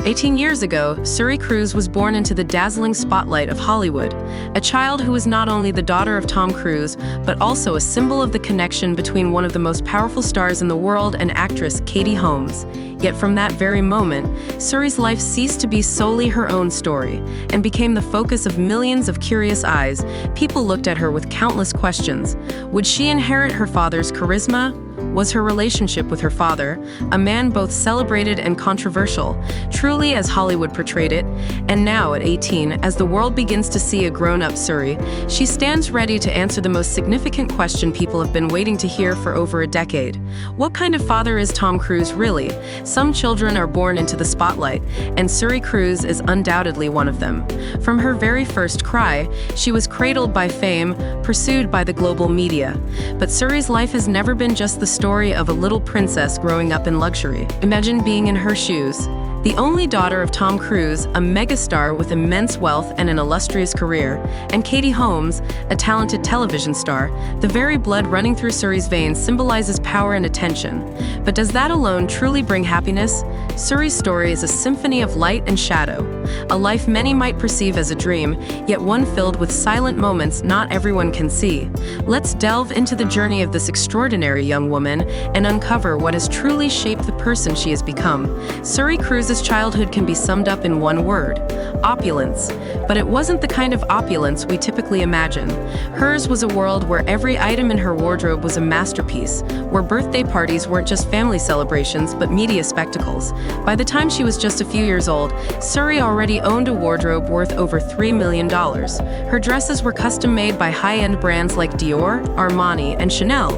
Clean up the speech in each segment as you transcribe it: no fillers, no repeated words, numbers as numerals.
18 years ago, Suri Cruise was born into the dazzling spotlight of Hollywood, a child who was not only the daughter of Tom Cruise, but also a symbol of the connection between one of the most powerful stars in the world and actress Katie Holmes. Yet from that very moment, Suri's life ceased to be solely her own story and became the focus of millions of curious eyes. People looked at her with countless questions. Would she inherit her father's charisma? Was her relationship with her father, a man both celebrated and controversial, truly as Hollywood portrayed it? And now, at 18, as the world begins to see a grown-up Suri, she stands ready to answer the most significant question people have been waiting to hear for over a decade. What kind of father is Tom Cruise really? Some children are born into the spotlight, and Suri Cruise is undoubtedly one of them. From her very first cry, she was cradled by fame, pursued by the global media. But Suri's life has never been just the story of a little princess growing up in luxury. Imagine being in her shoes. The only daughter of Tom Cruise, a megastar with immense wealth and an illustrious career, and Katie Holmes, a talented television star. The very blood running through Suri's veins symbolizes power and attention. But does that alone truly bring happiness? Suri's story is a symphony of light and shadow, a life many might perceive as a dream, yet one filled with silent moments not everyone can see. Let's delve into the journey of this extraordinary young woman and uncover what has truly shaped the person she has become. Suri Cruise's childhood can be summed up in one word: opulence. But it wasn't the kind of opulence we typically imagine. Hers was a world where every item in her wardrobe was a masterpiece, where birthday parties weren't just family celebrations but media spectacles. By the time she was just a few years old, Suri already owned a wardrobe worth over $3 million. Her dresses were custom-made by high-end brands like Dior, Armani, and Chanel.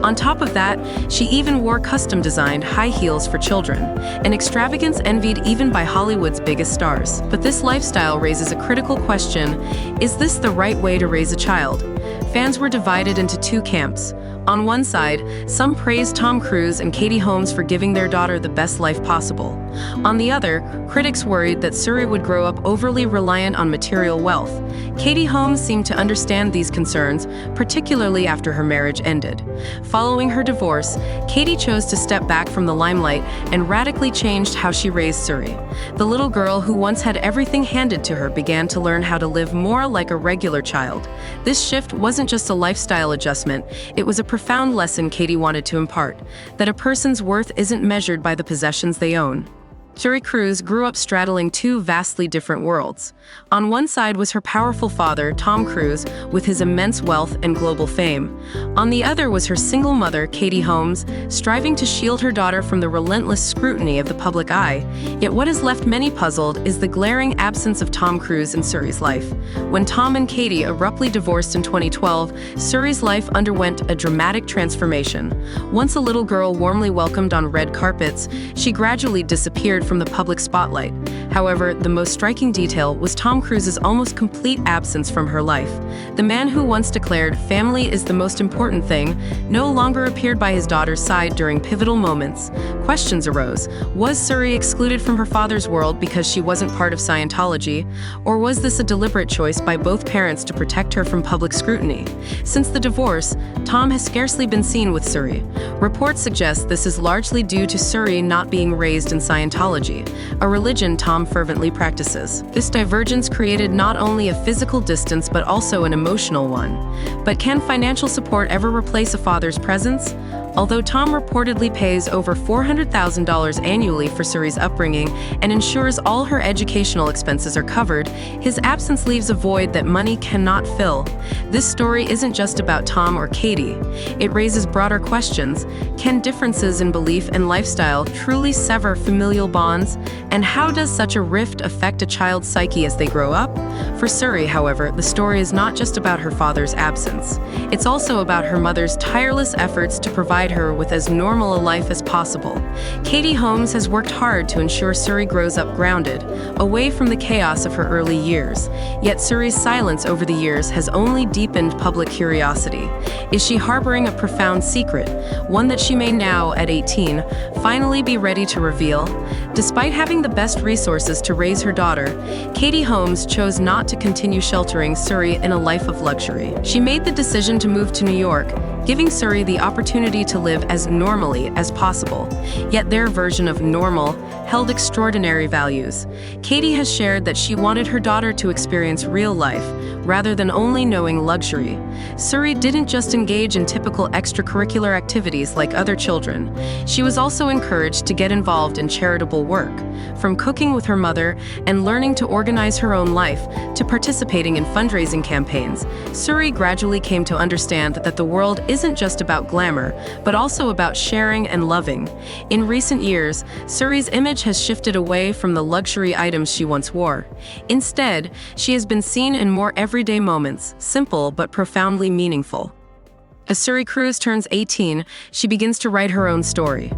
On top of that, she even wore custom-designed high heels for children, an extravagance envied even by Hollywood's biggest stars. But this lifestyle raises a critical question: is this the right way to raise a child? Fans were divided into two camps. On one side, some praised Tom Cruise and Katie Holmes for giving their daughter the best life possible. On the other, critics worried that Suri would grow up overly reliant on material wealth. Katie Holmes seemed to understand these concerns, particularly after her marriage ended. Following her divorce, Katie chose to step back from the limelight and radically changed how she raised Suri. The little girl who once had everything handed to her began to learn how to live more like a regular child. This shift wasn't just a lifestyle adjustment, it was a profound lesson Katie wanted to impart: that a person's worth isn't measured by the possessions they own. Suri Cruise grew up straddling two vastly different worlds. On one side was her powerful father, Tom Cruise, with his immense wealth and global fame. On the other was her single mother, Katie Holmes, striving to shield her daughter from the relentless scrutiny of the public eye. Yet what has left many puzzled is the glaring absence of Tom Cruise in Suri's life. When Tom and Katie abruptly divorced in 2012, Suri's life underwent a dramatic transformation. Once a little girl warmly welcomed on red carpets, she gradually disappeared from the public spotlight. However, the most striking detail was Tom Cruise's almost complete absence from her life. The man who once declared family is the most important thing no longer appeared by his daughter's side during pivotal moments. Questions arose. Was Suri excluded from her father's world because she wasn't part of Scientology? Or was this a deliberate choice by both parents to protect her from public scrutiny? Since the divorce, Tom has scarcely been seen with Suri. Reports suggest this is largely due to Suri not being raised in Scientology, a religion Tom fervently practices. This divergence created not only a physical distance but also an emotional one. But can financial support ever replace a father's presence? Although Tom reportedly pays over $400,000 annually for Suri's upbringing and ensures all her educational expenses are covered, his absence leaves a void that money cannot fill. This story isn't just about Tom or Katie. It raises broader questions. Can differences in belief and lifestyle truly sever familial bonds? And how does such a rift affect a child's psyche as they grow up? For Suri, however, the story is not just about her father's absence. It's also about her mother's tireless efforts to provide her with as normal a life as possible. Katie Holmes has worked hard to ensure Suri grows up grounded, away from the chaos of her early years. Yet Suri's silence over the years has only deepened public curiosity. Is she harboring a profound secret, one that she may now, at 18, finally be ready to reveal? Despite having the best resources to raise her daughter, Katie Holmes chose not to continue sheltering Suri in a life of luxury. She made the decision to move to New York, giving Suri the opportunity to live as normally as possible. Yet their version of normal held extraordinary values. Katie has shared that she wanted her daughter to experience real life, rather than only knowing luxury. Suri didn't just engage in typical extracurricular activities like other children. She was also encouraged to get involved in charitable work, from cooking with her mother and learning to organize her own life to participating in fundraising campaigns. Suri gradually came to understand that the world isn't just about glamour, but also about sharing and loving. In recent years, Suri's image has shifted away from the luxury items she once wore. Instead, she has been seen in more everyday moments, simple but profoundly meaningful. As Suri Cruise turns 18, she begins to write her own story.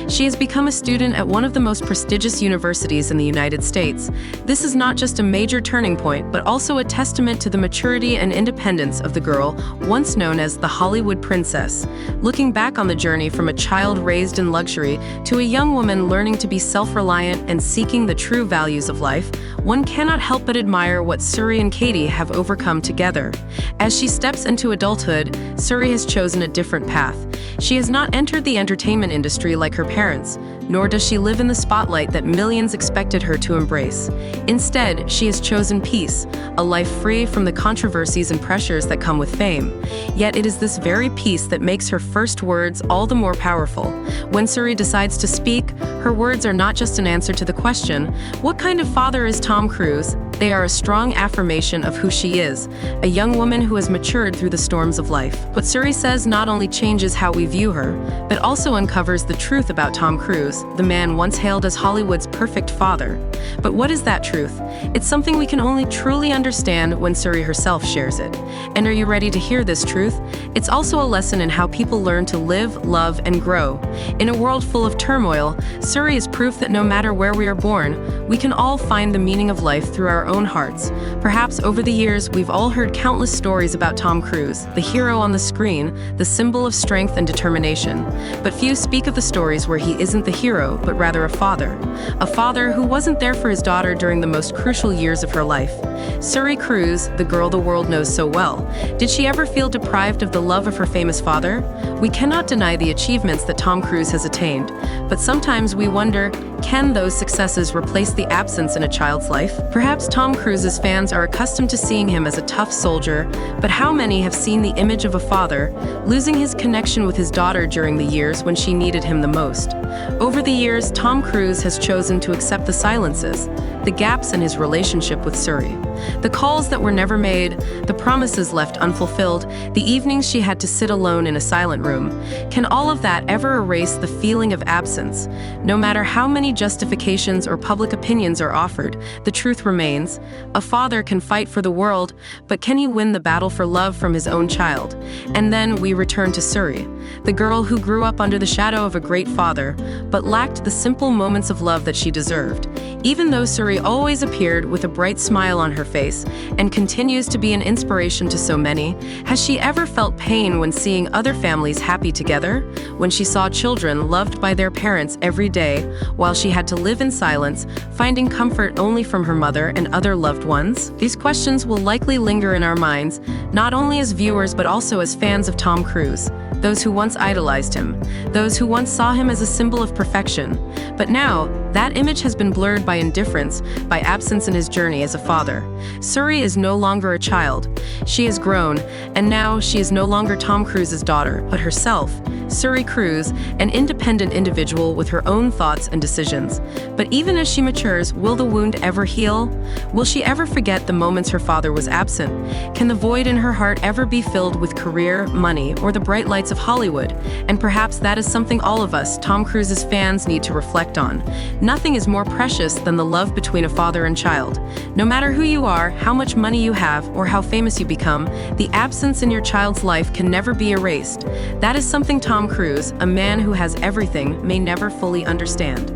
She has become a student at one of the most prestigious universities in the United States. This is not just a major turning point, but also a testament to the maturity and independence of the girl once known as the Hollywood princess. Looking back on the journey from a child raised in luxury to a young woman learning to be self-reliant and seeking the true values of life, one cannot help but admire what Suri and Katie have overcome together. As she steps into adulthood, Suri has chosen a different path. She has not entered the entertainment industry like her parents, nor does she live in the spotlight that millions expected her to embrace. Instead, she has chosen peace, a life free from the controversies and pressures that come with fame. Yet it is this very peace that makes her first words all the more powerful. When Suri decides to speak, her words are not just an answer to the question, "What kind of father is Tom Cruise?" They are a strong affirmation of who she is, a young woman who has matured through the storms of life. What Suri says not only changes how we view her, but also uncovers the truth about Tom Cruise, the man once hailed as Hollywood's perfect father. But what is that truth? It's something we can only truly understand when Suri herself shares it. And are you ready to hear this truth? It's also a lesson in how people learn to live, love, and grow. In a world full of turmoil, Suri is proof that no matter where we are born, we can all find the meaning of life through our own hearts. Perhaps over the years, we've all heard countless stories about Tom Cruise, the hero on the screen, the symbol of strength and determination. But few speak of the stories where he isn't the hero, but rather a father. A father who wasn't there for his daughter during the most crucial years of her life. Suri Cruise, the girl the world knows so well. Did she ever feel deprived of the love of her famous father? We cannot deny the achievements that Tom Cruise has attained, but sometimes we wonder, can those successes replace the absence in a child's life? Perhaps Tom Cruise's fans are accustomed to seeing him as a tough soldier, but how many have seen the image of a father losing his connection with his daughter during the years when she needed him the most? Over the years, Tom Cruise has chosen to accept the silences, the gaps in his relationship with Suri. The calls that were never made, the promises left unfulfilled, the evenings she had to sit alone in a silent room. Can all of that ever erase the feeling of absence? No matter how many justifications or public opinions are offered, the truth remains. A father can fight for the world, but can he win the battle for love from his own child? And then we return to Suri, the girl who grew up under the shadow of a great father, but lacked the simple moments of love that she deserved. Even though Suri always appeared with a bright smile on her face and continues to be an inspiration to so many, has she ever felt pain when seeing other families happy together? When she saw children loved by their parents every day, while she had to live in silence, finding comfort only from her mother and other loved ones? These questions will likely linger in our minds, not only as viewers but also as fans of Tom Cruise, those who once idolized him, those who once saw him as a symbol of perfection. But now, that image has been blurred by indifference, by absence in his journey as a father. Suri is no longer a child. She has grown, and now she is no longer Tom Cruise's daughter, but herself, Suri Cruise, an independent individual with her own thoughts and decisions. But even as she matures, will the wound ever heal? Will she ever forget the moments her father was absent? Can the void in her heart ever be filled with career, money, or the bright lights of Hollywood? And perhaps that is something all of us, Tom Cruise's fans, need to reflect on. Nothing is more precious than the love between a father and child. No matter who you are, how much money you have, or how famous you become, the absence in your child's life can never be erased. That is something Tom Cruise, a man who has everything, may never fully understand.